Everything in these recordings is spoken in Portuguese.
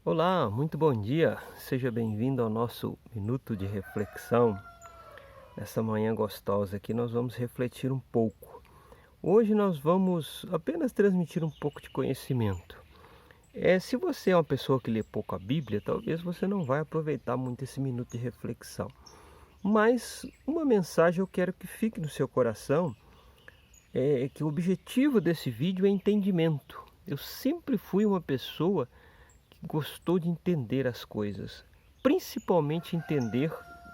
Olá, muito bom dia. Seja bem-vindo ao nosso minuto de reflexão. Nessa manhã gostosa aqui nós vamos refletir um pouco. Hoje nós vamos apenas transmitir um pouco de conhecimento. Se você é uma pessoa que lê pouco a Bíblia, talvez você não vai aproveitar muito esse minuto de reflexão. Mas uma mensagem eu quero que fique no seu coração, é que o objetivo desse vídeo é entendimento. Eu sempre fui uma pessoa gostou de entender as coisas, principalmente entender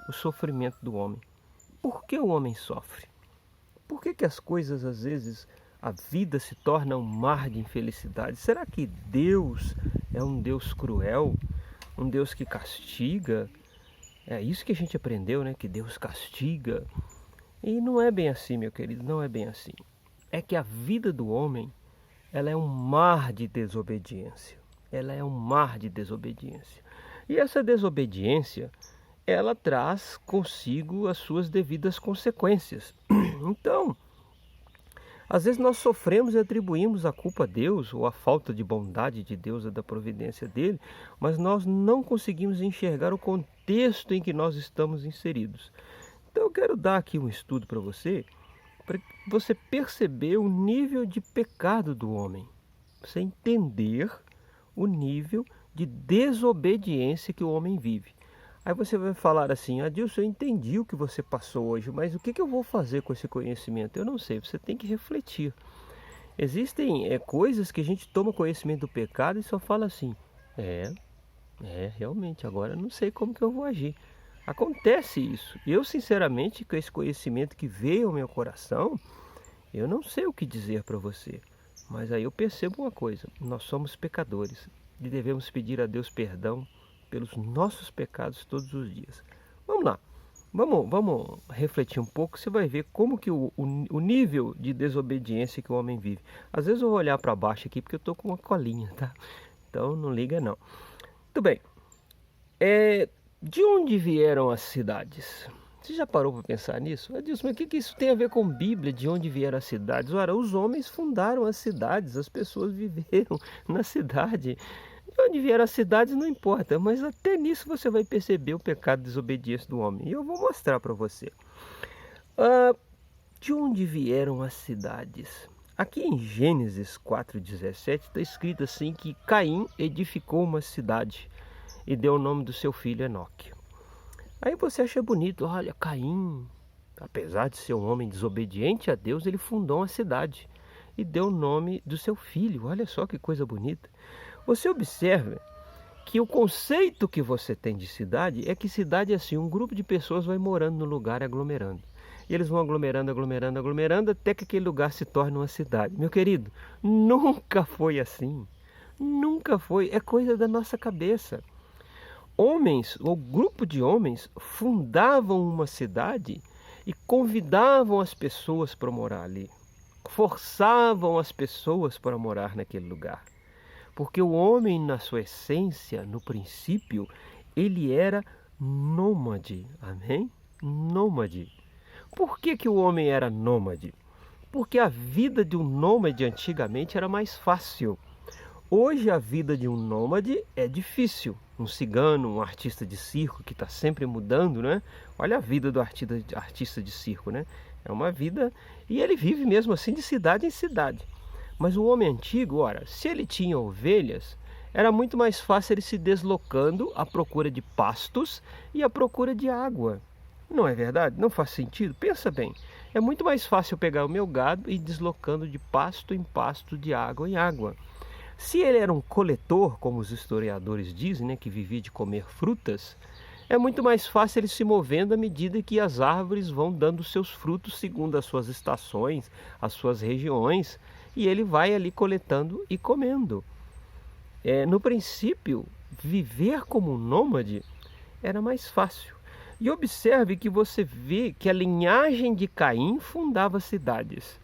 o sofrimento do homem. Por que o homem sofre? Por que as coisas, às vezes, a vida se torna um mar de infelicidade? Será que Deus é um Deus cruel? Um Deus que castiga? É isso que a gente aprendeu, né? Que Deus castiga. E não é bem assim, meu querido, não é bem assim. É que a vida do homem, ela é um mar de desobediência. Ela é um mar de desobediência. E essa desobediência, ela traz consigo as suas devidas consequências. Então, às vezes nós sofremos e atribuímos a culpa a Deus, ou a falta de bondade de Deus, ou da providência dele, mas nós não conseguimos enxergar o contexto em que nós estamos inseridos. Então eu quero dar aqui um estudo para você você perceber o nível de pecado do homem. Você entender o nível de desobediência que o homem vive. Aí você vai falar assim: Adilson, eu entendi o que você passou hoje, mas o que eu vou fazer com esse conhecimento? Eu não sei, você tem que refletir. Existem coisas que a gente toma conhecimento do pecado e só fala assim: realmente, agora eu não sei como que eu vou agir. Acontece isso. Eu, sinceramente, com esse conhecimento que veio ao meu coração, eu não sei o que dizer para você. Mas aí eu percebo uma coisa: nós somos pecadores e devemos pedir a Deus perdão pelos nossos pecados todos os dias. Vamos lá, vamos refletir um pouco. Você vai ver como que o nível de desobediência que o homem vive. Às vezes eu vou olhar para baixo aqui porque eu estou com uma colinha, tá? Então não liga não. Muito bem. De onde vieram as cidades? Você já parou para pensar nisso? Adilson, mas o que isso tem a ver com Bíblia? De onde vieram as cidades? Ora, os homens fundaram as cidades, as pessoas viveram na cidade. De onde vieram as cidades não importa, mas até nisso você vai perceber o pecado de desobediência do homem. E eu vou mostrar para você. De onde vieram as cidades? Aqui em Gênesis 4,17 está escrito assim que Caim edificou uma cidade e deu o nome do seu filho Enoque. Aí você acha bonito: olha, Caim, apesar de ser um homem desobediente a Deus, ele fundou uma cidade e deu o nome do seu filho. Olha só que coisa bonita. Você observa que o conceito que você tem de cidade é que cidade é assim: um grupo de pessoas vai morando no lugar e aglomerando. E eles vão aglomerando, até que aquele lugar se torne uma cidade. Meu querido, nunca foi assim. Nunca foi. É coisa da nossa cabeça. Homens, ou grupo de homens, fundavam uma cidade e convidavam as pessoas para morar ali. Forçavam as pessoas para morar naquele lugar. Porque o homem, na sua essência, no princípio, ele era nômade. Amém? Nômade. Por que o homem era nômade? Porque a vida de um nômade antigamente era mais fácil. Hoje a vida de um nômade é difícil. Um cigano, um artista de circo que está sempre mudando, né? Olha a vida do artista de circo, né? É uma vida, e ele vive mesmo assim de cidade em cidade. Mas o homem antigo, ora, se ele tinha ovelhas, era muito mais fácil ele se deslocando à procura de pastos e à procura de água. Não é verdade? Não faz sentido? Pensa bem. É muito mais fácil eu pegar o meu gado e ir deslocando de pasto em pasto, de água em água. Se ele era um coletor, como os historiadores dizem, né, que vivia de comer frutas, é muito mais fácil ele se movendo à medida que as árvores vão dando seus frutos segundo as suas estações, as suas regiões, e ele vai ali coletando e comendo. No princípio, viver como um nômade era mais fácil. E observe que você vê que a linhagem de Caim fundava cidades.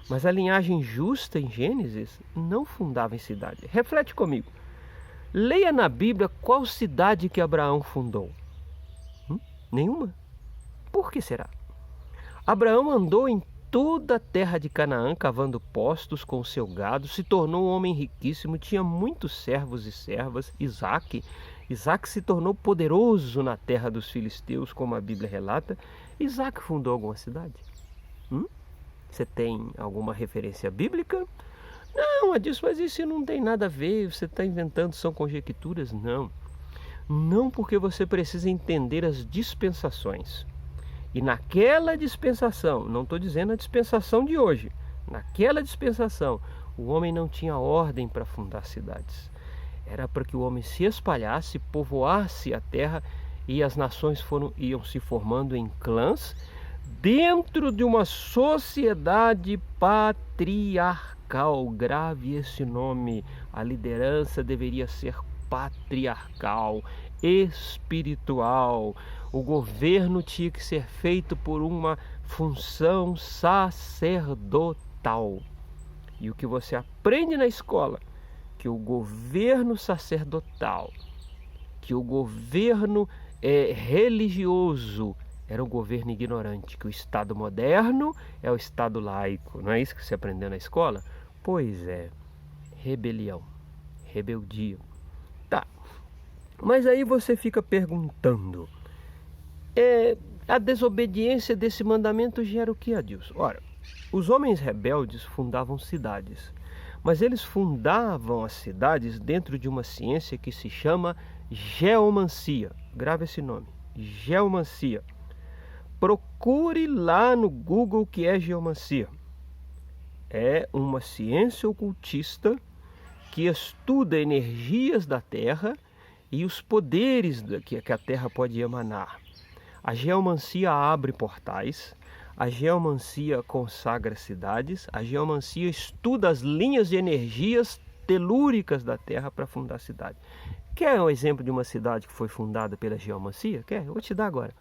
Mas a linhagem justa em Gênesis não fundava em cidade. Reflete comigo. Leia na Bíblia qual cidade que Abraão fundou. Nenhuma. Por que será? Abraão andou em toda a terra de Canaã, cavando postos com o seu gado, se tornou um homem riquíssimo, tinha muitos servos e servas. Isaac se tornou poderoso na terra dos filisteus, como a Bíblia relata. Isaac fundou alguma cidade? Você tem alguma referência bíblica? Não, mas isso não tem nada a ver, você está inventando, são conjecturas. Não. Não, porque você precisa entender as dispensações. E naquela dispensação, não estou dizendo a dispensação de hoje, naquela dispensação, o homem não tinha ordem para fundar cidades. Era para que o homem se espalhasse, povoasse a terra, e as nações iam se formando em clãs dentro de uma sociedade patriarcal. Grave esse nome. A liderança deveria ser patriarcal, espiritual. O governo tinha que ser feito por uma função sacerdotal. E o que você aprende na escola, que o governo sacerdotal, que o governo religioso era um governo ignorante, que o Estado moderno é o Estado laico. Não é isso que você aprendeu na escola? Pois é, rebelião, rebeldia. Tá, mas aí você fica perguntando, a desobediência desse mandamento gera o que, Adilson? Ora, os homens rebeldes fundavam cidades, mas eles fundavam as cidades dentro de uma ciência que se chama geomancia. Grave esse nome, geomancia. Procure lá no Google o que é geomancia. É uma ciência ocultista que estuda energias da Terra e os poderes que a Terra pode emanar. A geomancia abre portais, a geomancia consagra cidades, a geomancia estuda as linhas de energias telúricas da Terra para fundar cidade. Quer um exemplo de uma cidade que foi fundada pela geomancia? Quer? Eu vou te dar agora.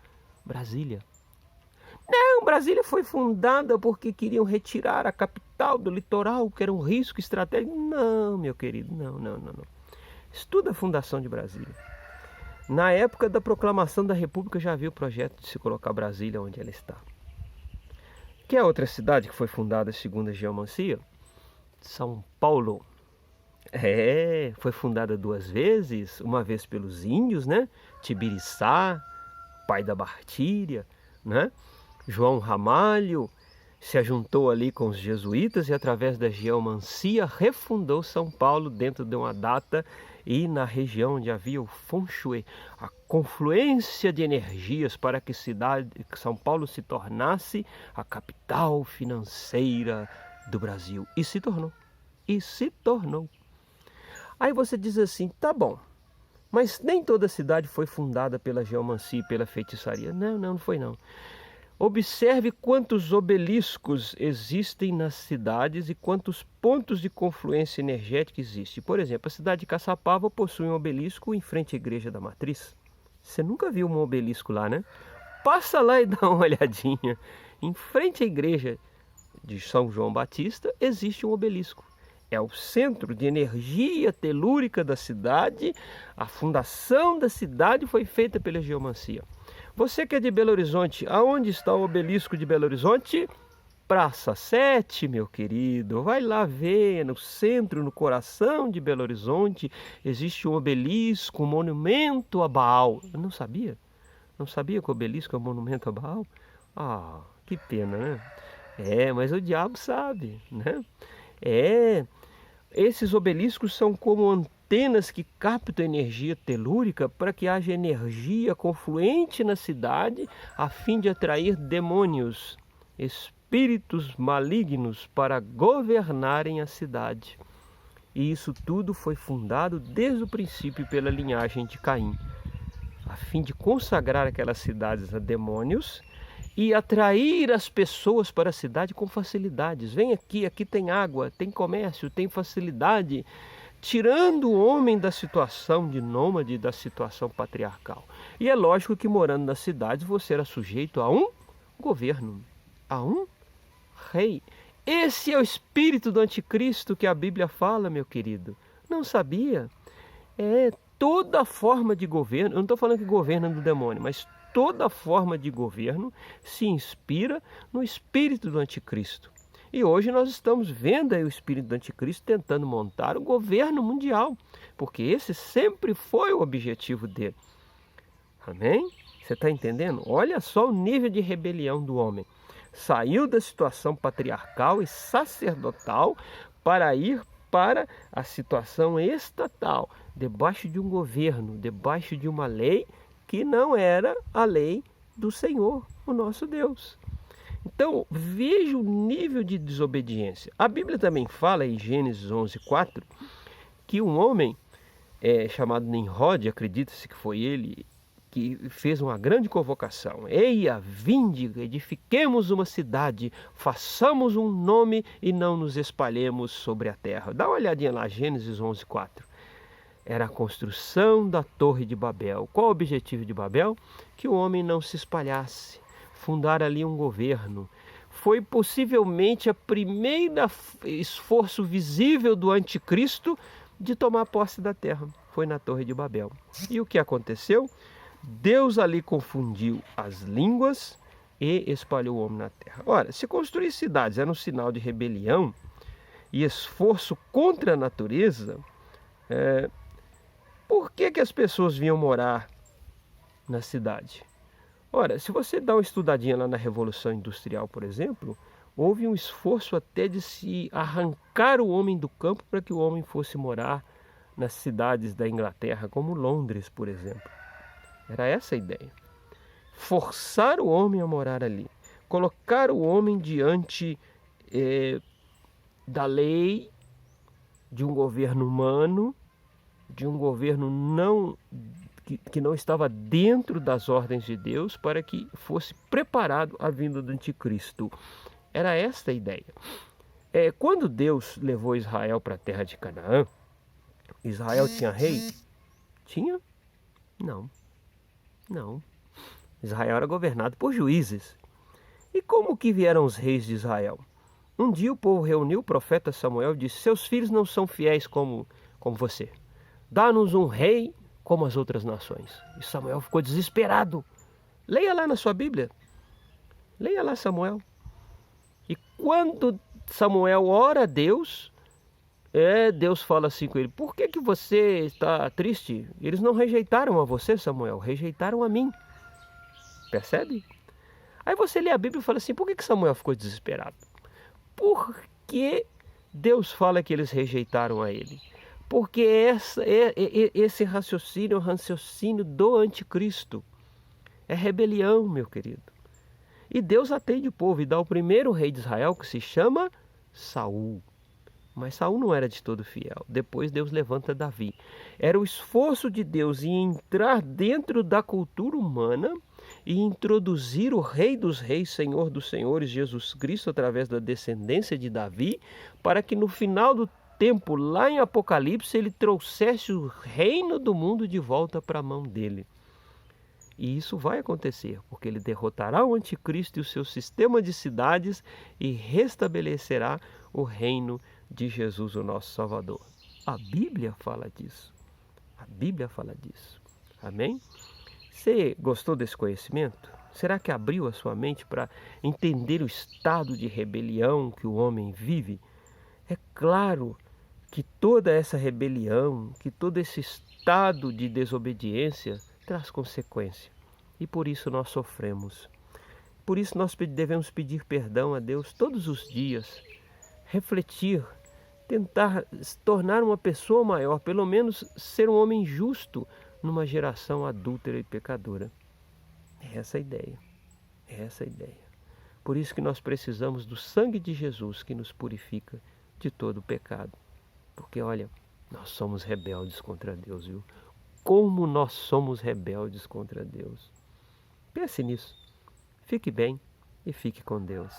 Brasília. Não, Brasília foi fundada porque queriam retirar a capital do litoral, que era um risco estratégico. Não, meu querido, não. Estuda a fundação de Brasília. Na época da proclamação da República já havia o projeto de se colocar Brasília onde ela está. Que é outra cidade que foi fundada segundo a geomancia? São Paulo. Foi fundada 2 vezes, uma vez pelos índios, né? Tibiriçá, pai da Bartíria, né? João Ramalho se ajuntou ali com os jesuítas e através da geomancia refundou São Paulo dentro de uma data e na região onde havia o Feng Shui, a confluência de energias para que São Paulo se tornasse a capital financeira do Brasil. E se tornou. Aí você diz assim, tá bom, mas nem toda cidade foi fundada pela geomancia e pela feitiçaria. Não foi não. Observe quantos obeliscos existem nas cidades e quantos pontos de confluência energética existem. Por exemplo, a cidade de Caçapava possui um obelisco em frente à Igreja da Matriz. Você nunca viu um obelisco lá, né? Passa lá e dá uma olhadinha. Em frente à Igreja de São João Batista existe um obelisco. É o centro de energia telúrica da cidade. A fundação da cidade foi feita pela geomancia. Você que é de Belo Horizonte, aonde está o obelisco de Belo Horizonte? Praça 7, meu querido. Vai lá ver, no centro, no coração de Belo Horizonte, existe um obelisco, um monumento a Baal. Eu não sabia? Não sabia que o obelisco é um monumento a Baal? Ah, que pena, né? Mas o diabo sabe, né? Esses obeliscos são como antenas que captam energia telúrica para que haja energia confluente na cidade a fim de atrair demônios, espíritos malignos para governarem a cidade. E isso tudo foi fundado desde o princípio pela linhagem de Caim, a fim de consagrar aquelas cidades a demônios e atrair as pessoas para a cidade com facilidades. Vem aqui tem água, tem comércio, tem facilidade, tirando o homem da situação de nômade, da situação patriarcal. E é lógico que morando nas cidades você era sujeito a um governo, a um rei. Esse é o espírito do anticristo que a Bíblia fala, meu querido. Não sabia? Toda forma de governo, eu não estou falando que governo é do demônio, mas toda forma de governo se inspira no espírito do anticristo. E hoje nós estamos vendo aí o espírito do anticristo tentando montar o governo mundial, porque esse sempre foi o objetivo dele. Amém? Você está entendendo? Olha só o nível de rebelião do homem. Saiu da situação patriarcal e sacerdotal para ir para a situação estatal, debaixo de um governo, debaixo de uma lei que não era a lei do Senhor, o nosso Deus. Então, veja o nível de desobediência. A Bíblia também fala em Gênesis 11:4 que um homem chamado Nimrod, acredita-se que foi ele, que fez uma grande convocação. Eia, vinde, edifiquemos uma cidade, façamos um nome e não nos espalhemos sobre a terra. Dá uma olhadinha lá, Gênesis 11:4. Era a construção da Torre de Babel. Qual o objetivo de Babel? Que o homem não se espalhasse, fundar ali um governo. Foi possivelmente a primeira esforço visível do anticristo de tomar posse da terra. Foi na Torre de Babel. E o que aconteceu? Deus ali confundiu as línguas e espalhou o homem na terra. Ora, se construir cidades era um sinal de rebelião e esforço contra a natureza, por que as pessoas vinham morar na cidade? Ora, se você dá uma estudadinha lá na Revolução Industrial, por exemplo, houve um esforço até de se arrancar o homem do campo para que o homem fosse morar nas cidades da Inglaterra, como Londres, por exemplo. Era essa a ideia. Forçar o homem a morar ali. Colocar o homem diante da lei, de um governo humano, de um governo que não estava dentro das ordens de Deus, para que fosse preparado a vinda do anticristo. Era esta a ideia. Quando Deus levou Israel para a terra de Canaã, Israel tinha rei? Tinha? Não. Não. Israel era governado por juízes. E como que vieram os reis de Israel? Um dia o povo reuniu o profeta Samuel e disse: seus filhos não são fiéis como você. Dá-nos um rei como as outras nações. E Samuel ficou desesperado. Leia lá na sua Bíblia. Leia lá Samuel. E quando Samuel ora a Deus, Deus fala assim com ele: por que você está triste? Eles não rejeitaram a você, Samuel, rejeitaram a mim. Percebe? Aí você lê a Bíblia e fala assim: por que Samuel ficou desesperado? Porque Deus fala que eles rejeitaram a ele. Porque esse raciocínio é o raciocínio do anticristo. É rebelião, meu querido. E Deus atende o povo e dá o primeiro rei de Israel, que se chama Saul. Mas Saul não era de todo fiel. Depois Deus levanta Davi. Era o esforço de Deus em entrar dentro da cultura humana e introduzir o Rei dos Reis, Senhor dos Senhores, Jesus Cristo, através da descendência de Davi, para que no final do tempo, lá em Apocalipse, ele trouxesse o reino do mundo de volta para a mão dele. E isso vai acontecer, porque ele derrotará o anticristo e o seu sistema de cidades e restabelecerá o reino de Jesus, o nosso Salvador. A Bíblia fala disso. A Bíblia fala disso. Amém? Você gostou desse conhecimento? Será que abriu a sua mente para entender o estado de rebelião que o homem vive? É claro que toda essa rebelião, que todo esse estado de desobediência traz consequência. E por isso nós sofremos. Por isso nós devemos pedir perdão a Deus todos os dias, refletir, tentar se tornar uma pessoa maior, pelo menos ser um homem justo numa geração adúltera e pecadora. É essa a ideia. É essa a ideia. Por isso que nós precisamos do sangue de Jesus que nos purifica de todo o pecado. Porque olha, nós somos rebeldes contra Deus, viu? Como nós somos rebeldes contra Deus. Pense nisso. Fique bem e fique com Deus.